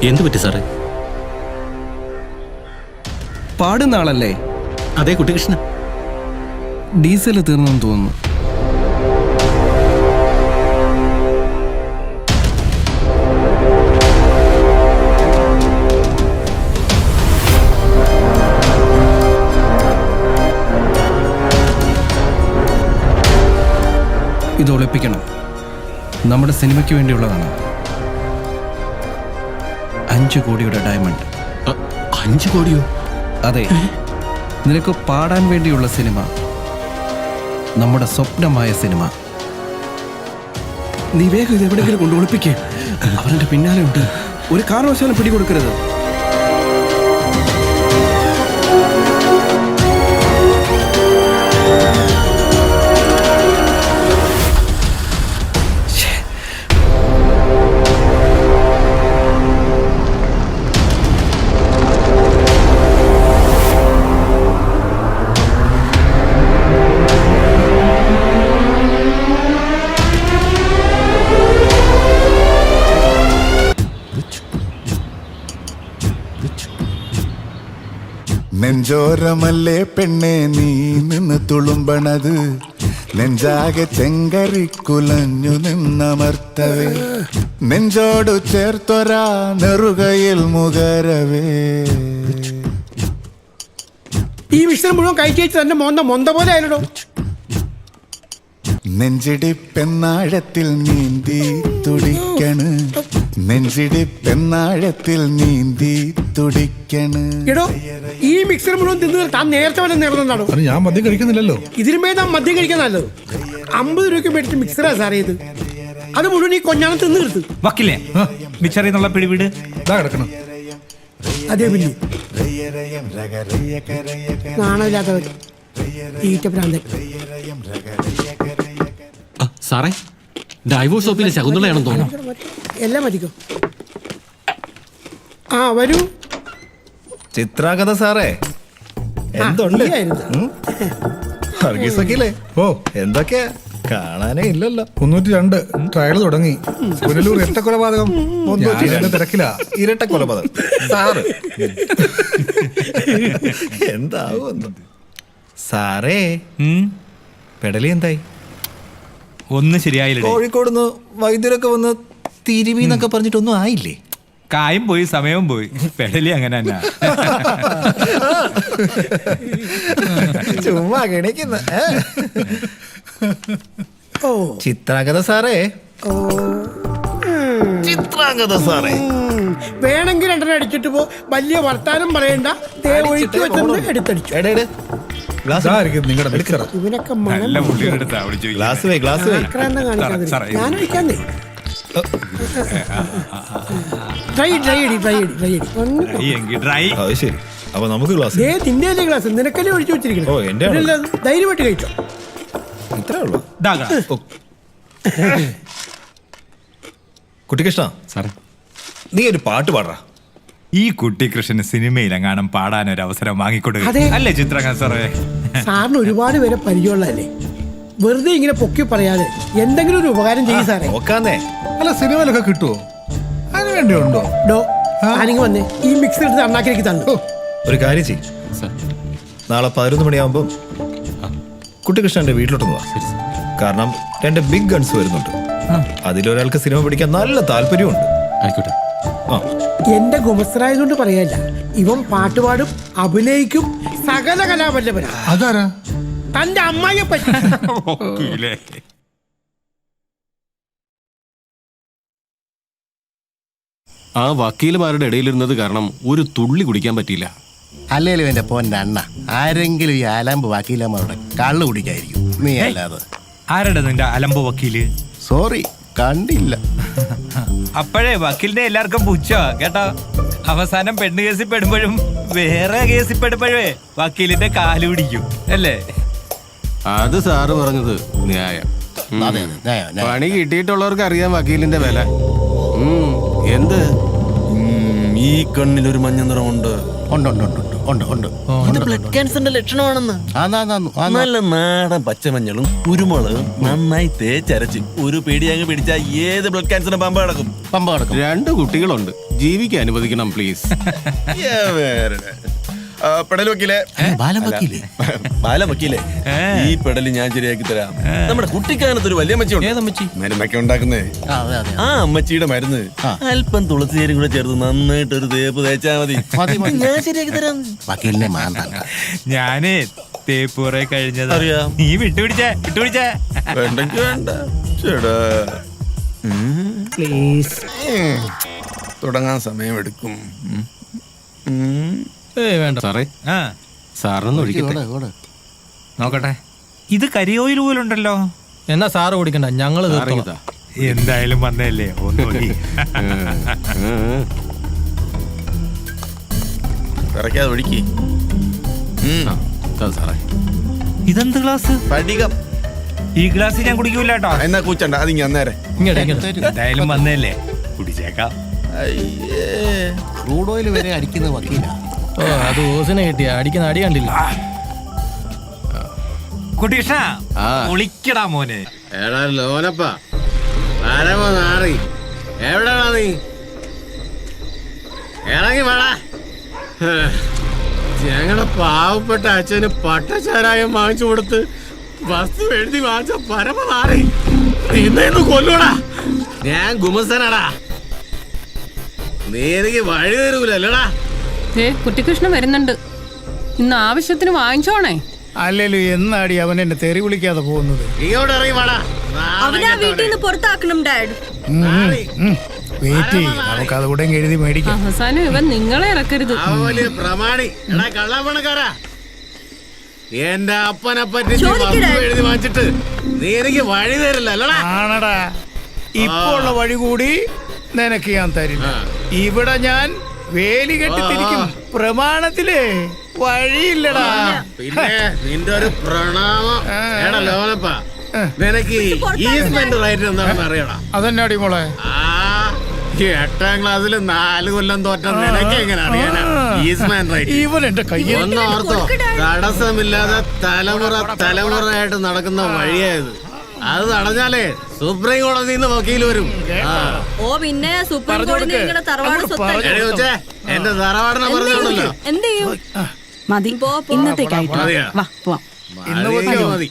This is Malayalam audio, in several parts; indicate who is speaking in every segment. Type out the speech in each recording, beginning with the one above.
Speaker 1: എന്ത് പറ്റി സാറേ?
Speaker 2: പാടുന്ന ആളല്ലേ?
Speaker 1: അതെ, കുട്ടികൃഷ്ണ.
Speaker 2: ഡീസൽ തീർന്നെന്ന് തോന്നുന്നു. ഇത് ഒളിപ്പിക്കണം. നമ്മുടെ സിനിമയ്ക്ക് വേണ്ടിയുള്ളതാണ്. 5 കോടിയുടെ ഡയമണ്ട്.
Speaker 1: 5 കോടിയോ?
Speaker 2: അതെ, നിനക്ക് പാടാൻ വേണ്ടിയുള്ള സിനിമ, നമ്മുടെ സ്വപ്നമായ സിനിമ. നീ വേഗം ഇത് എവിടെയെങ്കിലും കൊണ്ട് ഒളിപ്പിക്കുക. അവരുടെ പിന്നാലെ ഉണ്ട്. ഒരു കാരണവശാലും പിടികൊടുക്കരുത്.
Speaker 3: നെഞ്ചോരമല്ലേ പെണ്ണെ നീ നിന്ന് തുളുമ്പണത്, നെഞ്ചാകെ ചെങ്കരിക്കുലഞ്ഞു നിന്നമർത്തവേ, നെഞ്ചോടു ചേർത്തൊരാ നെറുകയിൽ മുകരവേ.
Speaker 4: ഈ മിശ്രം മുഴുവൻ കഴിച്ചു തന്നെ മൊന്ത പോലെ ആയില്ലോ.
Speaker 3: നെഞ്ചിടിപ്പെന്നാഴത്തിൽ നീന്തി തുടിക്കണ്, നെഞ്ചിടിപ്പെന്നാഴത്തിൽ നീന്തി തുടിക്കണ്.
Speaker 4: എടോ, ഈ മിക്സർ മുഴുവൻ തിന്നു താൻ നേരത്തെ വല്ല നേർന്നാണോ?
Speaker 5: ഞാൻ മദ്യം കഴിക്കുന്നില്ലല്ലോ.
Speaker 4: ഇതിനുമേ താൻ മദ്യം കഴിക്കാൻ നല്ലത്. 50 രൂപയ്ക്ക് മേടിച്ച് മിക്സറാ സാറേ ഇത്. അത് മുഴുവൻ ഈ കൊഞ്ഞാണ് തിന്നു എടുത്ത്
Speaker 6: വക്കില്ലേ മിക്സറിൽ നിന്നുള്ള പിടിവിട്
Speaker 5: കിടക്കണം.
Speaker 4: അതേ പിന്നെ നാണമില്ലാത്തവർ ഈറ്റ ഭ്രാന്തൻ.
Speaker 1: സാറേ, ഡൈവോഴ്സ് ഷോപ്പിലെ ശകുന്തളയാണെന്ന് തോന്നുന്നു.
Speaker 4: എല്ലാം മതിക്കോ. ആ വരൂ.
Speaker 7: ചിത്രാകഥ സാറേ, എന്തുണ്ട്? വർഗീസൊക്കെയില്ലേ?
Speaker 5: ഓ,
Speaker 7: എന്തൊക്കെയാ കാണാനേ ഇല്ലല്ലോ.
Speaker 5: 302 ട്രയൽ തുടങ്ങി. പുനലൂർ ഇരട്ടക്കൊലപാതകം തിരക്കില.
Speaker 7: ഇരട്ടക്കൊലപാതകം സാറ് എന്താവുന്നു സാറേ? പെടലി എന്തായി?
Speaker 6: ഒന്നും ശരിയായില്ല.
Speaker 7: കോഴിക്കോടുന്ന് വൈദ്യരൊക്കെ വന്ന് തിരുവിന്നൊക്കെ പറഞ്ഞിട്ടൊന്നും ആയില്ലേ?
Speaker 6: കായും പോയി സമയവും പോയി. പെടലി അങ്ങനെ തന്നെ.
Speaker 7: ചുമ്മാ കിണിക്കുന്ന.
Speaker 4: ഓ
Speaker 7: ചിത്രാംഗത സാറേ, ചിത്രാംഗത സാറേ,
Speaker 4: വേണമെങ്കിൽ 2 അടിച്ചിട്ട് പോ. വലിയ വർത്താനം പറയണ്ട. ഒഴിച്ചു വെച്ചെന്ന് എടുത്തടിച്ചു.
Speaker 5: നിങ്ങളുടെ മിക്സർ.
Speaker 4: ഇവനൊക്കെ
Speaker 7: ഗ്ലാസ് വേ, ഗ്ലാസ് വേ.
Speaker 4: ഞാൻ ഒഴിക്കാന്നേ. ഡ്രൈ
Speaker 7: ശരി, അപ്പൊ നമുക്ക് ഗ്ലാസ്.
Speaker 4: നിന്റെ ഗ്ലാസ് നിനക്കല്ലേ ഒഴിച്ചു വെച്ചിരിക്കണം.
Speaker 7: ഓ, എന്റെ
Speaker 4: ധൈര്യമായിട്ട് കഴിച്ചോ.
Speaker 7: ഇത്രേ ഉള്ളൂ. കുട്ടികൃഷ്ണ
Speaker 1: സാറേ,
Speaker 7: നീ ഒരു പാട്ട് പാടാ.
Speaker 6: ഈ കുട്ടികൃഷ്ണന് സിനിമയിലെങ്ങാനും പാടാനൊരു അവസരം വാങ്ങിക്കൊടുക്കുക അല്ലേ ചിത്രകാരൻ സാറേ?
Speaker 4: സാറിന് ഒരുപാട് പേരെ പരിചയമുള്ളതല്ലേ. വെറുതെ ഇങ്ങനെ പൊക്കി പറയാതെ എന്തെങ്കിലും ഒരു ഉപകാരം ചെയ്യും സാറേ.
Speaker 7: നോക്കാന്നേ.
Speaker 5: അല്ല, സിനിമയിലൊക്കെ കിട്ടുമോ? അതിന് വേണ്ടിയുണ്ടോ?
Speaker 4: ആരെങ്കിലും വന്നേ ഈ മിക്സർ എടുത്ത് അണ്ണാക്കിലേക്ക് തന്നു.
Speaker 7: ഒരു കാര്യം ചെയ്യും, നാളെ 11 മണിയാകുമ്പം കുട്ടികൃഷ്ണന്റെ വീട്ടിലോട്ട് പോവാ. കാരണം 2 ബിഗ് ഗൺസ് വരുന്നുണ്ട്. അതിലൊരാൾക്ക് സിനിമ പിടിക്കാൻ നല്ല താല്പര്യമുണ്ട്.
Speaker 1: ആയിക്കോട്ടെ.
Speaker 4: എന്റെ ഗുമസ്തരായതുകൊണ്ട് പറയല്ല, ഇവൻ പാട്ടുപാടും അഭിനയിക്കും, സകല കലാവല്ലഭനാ.
Speaker 5: അതാരാ?
Speaker 4: തന്റെ അമ്മായിയെ പറ്റി.
Speaker 1: ആ വക്കീലുമാരുടെ ഇടയിലിരുന്നത് കാരണം ഒരു തുള്ളി കുടിക്കാൻ പറ്റിയില്ല.
Speaker 8: അല്ലേലും എന്റെ പോന്റെ അണ്ണ, ആരെങ്കിലും ഈ അലമ്പ് വക്കീലന്മാരുടെ കള്ളു കുടിക്കായിരിക്കും. നീ അല്ലാതെ.
Speaker 6: ആരുടെ നിന്റെ അലമ്പ് വക്കീല്?
Speaker 8: സോറി, കണ്ടില്ല.
Speaker 6: അപ്പോഴേ വക്കീലിന്റെ എല്ലാവർക്കും പുച്ഛ കേട്ടോ. അവസാനം പെണ്ണ് കേസിൽ പെടുമ്പോഴും വേറെ കേസിൽ പെടുമ്പോഴേ വക്കീലിന്റെ കാല് പിടിക്കും അല്ലേ?
Speaker 1: അത് സാറ് പറഞ്ഞത് ന്യായം. പണി കിട്ടിയിട്ടുള്ളവർക്ക് അറിയാം വക്കീലിന്റെ വില. എന്ത്
Speaker 9: ഈ കണ്ണിലൊരു മഞ്ഞ നിറമുണ്ട്,
Speaker 8: ഉണ്ട് ഉണ്ട് ഉണ്ട് ഉണ്ട് ഉണ്ട് ഉണ്ട്
Speaker 9: ഇത് ബ്ലഡ് ക്യാൻസറിന്റെ ലക്ഷണമാണെന്ന്. നല്ല നാടൻ പച്ചമഞ്ഞളും കുരുമുളകും നന്നായി തേച്ചരച്ച് ഒരു പിടി അങ്ങ് പിടിച്ചാൽ ഏത് ബ്ലഡ് ക്യാൻസറിന് പമ്പ കിടക്കും.
Speaker 8: പമ്പ കിടക്കും.
Speaker 1: 2 കുട്ടികളുണ്ട്, ജീവിക്കാൻ അനുവദിക്കണം പ്ലീസ്.
Speaker 9: പെടൽ വക്കീലേ,
Speaker 8: ബാലം വക്കീലേ,
Speaker 9: ബാലം വക്കീലേ, ഈ പെടല് ഞാൻ ശരിയാക്കി തരാം. നമ്മുടെ കുട്ടിക്കാനത്ത് ഒരു വലിയ അമ്മച്ചി മരുന്നൊക്കെ ഉണ്ടാക്കുന്നേ.
Speaker 8: അതെ അതെ
Speaker 9: ആ അമ്മച്ചിയുടെ മരുന്ന് അല്പം തുളസിയേരും കൂടെ ചേർത്ത് നന്നായിട്ട് ഒരു തേപ്പ് തേച്ചാ മതി. ഞാൻ ശരിയാക്കി തരാം.
Speaker 8: വക്കീലിനെ മാന്തണ്ട.
Speaker 6: ഞാന് തേപ്പ് കുറെ കഴിഞ്ഞത്
Speaker 9: അറിയാം.
Speaker 6: നീ വിട്ടുപിടിച്ചേ
Speaker 9: വേണ്ടെങ്കി വേണ്ട. ചേടാ
Speaker 4: പ്ലീസ്.
Speaker 9: തുടങ്ങാൻ സമയമെടുക്കും.
Speaker 2: വേണ്ട
Speaker 1: സാറേ,
Speaker 6: ആ
Speaker 1: സാറിനൊന്ന് ഒഴിക്കട്ടെ.
Speaker 6: നോക്കട്ടെ, ഇത് കരിയോയിൽ പോലുണ്ടല്ലോ.
Speaker 2: എന്നാ സാറ് ഓടിക്കണ്ട, ഞങ്ങള്
Speaker 1: സാറേ, ഇതാ.
Speaker 6: എന്തായാലും വന്നല്ലേ ഒന്നുകൂടി.
Speaker 9: ഇറക്കാതെ ഒഴുക്കി.
Speaker 1: ആ, ഇതാ സാറേ.
Speaker 6: ഇതെന്ത് ഗ്ലാസ്?
Speaker 9: പടികം.
Speaker 6: ഈ ഗ്ലാസ് ഞാൻ കുടിക്കൂല കേട്ടോ.
Speaker 9: എന്നാ കൂച്ചണ്ട, അതിങ്ങ അന്നേരെ.
Speaker 6: എന്തായാലും വന്നല്ലേ കുടിച്ചേക്കാം.
Speaker 8: ക്രൂഡ് ഓയിൽ വരെ അടിക്കുന്ന വക്കീലാ.
Speaker 2: ഓ, അത് ഓസിനെ കിട്ടിയ അടിക്കുന്ന അടി കണ്ടില്ല.
Speaker 6: കുട്ടികൃഷ്ണ
Speaker 1: ആ.
Speaker 6: ഒളിക്കടാ മോനെ.
Speaker 1: എടാ ലോനപ്പ, നാറി എവിടെടാ നീ? ഇറങ്ങി വേടാ. ഞങ്ങളുടെ പാവപ്പെട്ട അച്ഛന് പട്ടച്ചാരായം വാങ്ങിച്ചു കൊടുത്ത് വസ്തു എഴുതി വാങ്ങിച്ച പരമനാറി ഇന്നു കൊല്ലൂടാ. ഞാൻ ഗുമസ്തനാടാ. നീ എനിക്ക് വഴി തരൂലല്ലടാ.
Speaker 10: കുട്ടികൃഷ്ണൻ വരുന്നുണ്ട്. ഇന്ന് ആവശ്യത്തിന് വാങ്ങിച്ചോണേ.
Speaker 5: അല്ലേലും എന്നാടി അവൻ എന്നെ തെറി വിളിക്കാതെ പോകുന്നത്.
Speaker 1: ഇങ്ങോട്ട് ഇറങ്ങി വേടാ.
Speaker 10: അവനാ വീട്ടിൽ നിന്ന് പുറത്താക്കണം ഡാഡ്.
Speaker 5: വെയിറ്റ് ചെയ്യും, നമുക്ക് അതുകൂടെ എഴുതി മേടിക്കാം.
Speaker 10: അവസാനം ഇവൻ നിങ്ങളെ ഇറക്കരുത്.
Speaker 1: വലിയ പ്രമാണി. എടാ കള്ളപ്പണക്കാരാ, എന്റെ അപ്പനെ പറ്റി എഴുതി വാങ്ങിച്ചിട്ട് നീ എനിക്ക് വഴി തരില്ല അല്ലടാ.
Speaker 5: ആണടാ, ഇപ്പൊ ഉള്ള വഴി കൂടി നിനക്ക് ഞാൻ തരില്ല. ഇവിടെ ഞാൻ വേലി കെട്ടിത്തിരിക്കും. പ്രമാണത്തില് വഴിയില്ലടാ.
Speaker 1: പിന്നെ നിന്റെ ഒരു പ്രണാമം. എടാ ലോനപ്പ, നിനക്ക് ഈസ്മെന്റ് റൈറ്റ് എന്താണെന്ന് അറിയടാ.
Speaker 5: അതെന്നാടി മോളെ?
Speaker 1: ആ 8ാം ക്ലാസ്സിൽ 4 കൊല്ലം തോറ്റ നിനക്ക് എങ്ങനെ അറിയാനാ ഈസ്മെന്റ് റൈറ്റ്?
Speaker 5: ഇവൻ എന്റെ കയ്യിൽ
Speaker 1: ഒന്ന് ഓർത്തോ, തടസ്സമില്ലാതെ തലമുറയായിട്ട് നടക്കുന്ന വഴിയായത്. അത് തടഞ്ഞാലേ സുപ്രീം കോടതിയിൽ നിന്ന് വക്കീൽ വരും.
Speaker 10: ഓ പിന്നെ സുപ്രീം കോടതി നിങ്ങളുടെ തറവാട്
Speaker 1: ചോദിച്ചേ, എന്റെ തറവാടിനെ പറഞ്ഞോണ്ടല്ലോ.
Speaker 10: എന്ത് ചെയ്യും? മതി, ഇന്നത്തേക്കായിട്ട്
Speaker 1: മതി.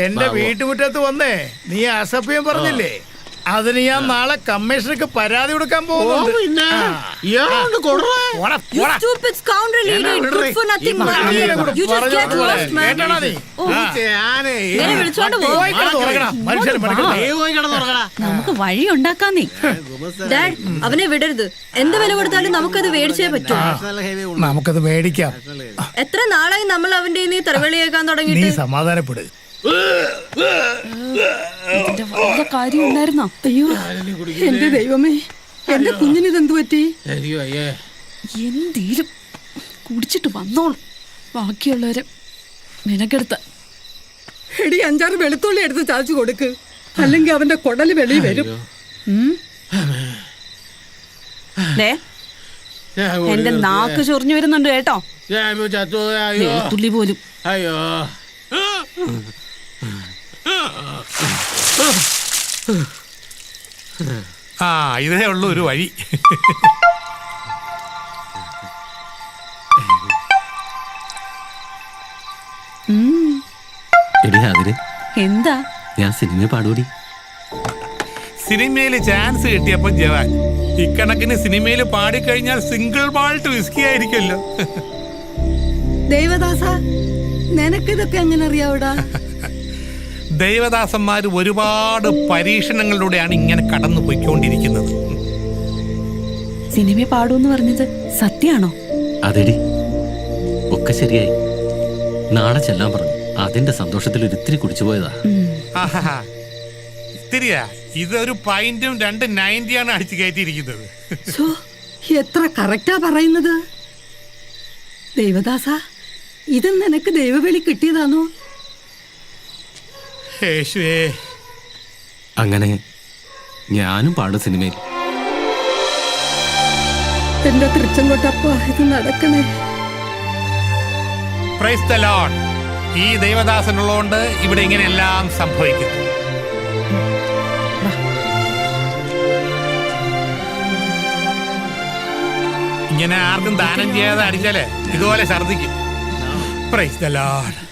Speaker 5: എന്റെ വീട്ടുമുറ്റത്ത് വന്നേ നീ അസഭ്യം പറഞ്ഞില്ലേ? അതിന് ഞാൻ നാളെ കമ്മീഷണർക്ക് പരാതി കൊടുക്കാൻ പോകുന്നുണ്ട്.
Speaker 10: നമുക്ക് വഴി ഉണ്ടാക്കാന്നേ. ഡാഡ്, അവനെ വിടരുത്. എന്ത് വില കൊടുത്താലും നമുക്കത് മേടിച്ചേ പറ്റൂ.
Speaker 5: നമുക്കത് മേടിക്കാം.
Speaker 10: എത്ര നാളായി നമ്മൾ അവന്റെ തെറവിളിയേക്കാൻ
Speaker 5: നീ
Speaker 10: തുടങ്ങിയിട്ട്?
Speaker 5: സമാധാനപ്പെട്.
Speaker 10: വല്ല കാര്യം ഉണ്ടായിരുന്നോ? അയ്യോ എന്റെ ദൈവമേ, എന്റെ കുഞ്ഞിന് ഇതെന്തു പറ്റി? എന്തേലും കുടിച്ചിട്ട് വന്നോളൂ. ബാക്കിയുള്ളവരെ മെനക്കെടുത്ത എടി 5-6 വെളുത്തുള്ളി എടുത്ത് ചാച്ചു കൊടുക്ക്, അല്ലെങ്കിൽ അവന്റെ കൊടല് വെളി വരും. എന്റെ നാക്ക് ചൊറിഞ്ഞു വരുന്നുണ്ട് കേട്ടോ. വെളുത്തുള്ളി പോലും.
Speaker 1: അയ്യോ,
Speaker 5: ആ ഇതേ ഉള്ളൂ ഒരു വഴി.
Speaker 9: എടി അതിന്
Speaker 10: എന്താ?
Speaker 9: ഞാൻ സിനിമ പാടൂടി.
Speaker 5: സിനിമയില് ചാൻസ് കിട്ടിയപ്പോ ജവാൻ, ഇക്കണക്കിന് സിനിമയിൽ പാടിക്കഴിഞ്ഞാൽ സിംഗിൾ മാൾട്ട് വിസ്കി ആയിരിക്കുമല്ലോ.
Speaker 10: ദേവദാസ, നിനക്കിതൊക്കെ എങ്ങനെ അറിയാവൂടാ?
Speaker 5: ദൈവദാസന്മാർ ഒരുപാട് പരീക്ഷണങ്ങളിലൂടെയാണ് ഇങ്ങനെ കടന്നു പോയിക്കൊണ്ടിരിക്കുന്നത്.
Speaker 10: സിനിമ പാടൂന്ന് പറഞ്ഞത് സത്യാണോ?
Speaker 9: അതെടി, ഒക്കെ ശരിയായി. നാളെ ചെല്ലാൻ പറഞ്ഞു. അതിന്റെ സന്തോഷത്തിൽ ഒരിത്തിരി കുടിച്ചു പോയതാ.
Speaker 5: ഇത്തിരിയാ? ഇതൊരു പൈന്റും 2 90 അടിച്ചു കയറ്റിയിരിക്കുന്നത്.
Speaker 10: എത്ര കറക്റ്റാ പറയുന്നത്. ദേവദാസ, ഇത് നിനക്ക് ദൈവവിളി കിട്ടിയതാണോ?
Speaker 1: അങ്ങനെ ഞാനും പാടും സിനിമയിൽ.
Speaker 10: എന്റെ തൃച്ചങ്കോട്ടപ്പ ഇത് നടക്കണേ.
Speaker 11: Praise the Lord. ഈ ദൈവദാസനുള്ളതുകൊണ്ട് ഇവിടെ ഇങ്ങനെയെല്ലാം സംഭവിക്കുന്നു. ഇങ്ങനെ ആർക്കും ദാനം ചെയ്യാതെ അടിച്ചാലേ ഇതുപോലെ ഛർദിക്കും. Praise the Lord.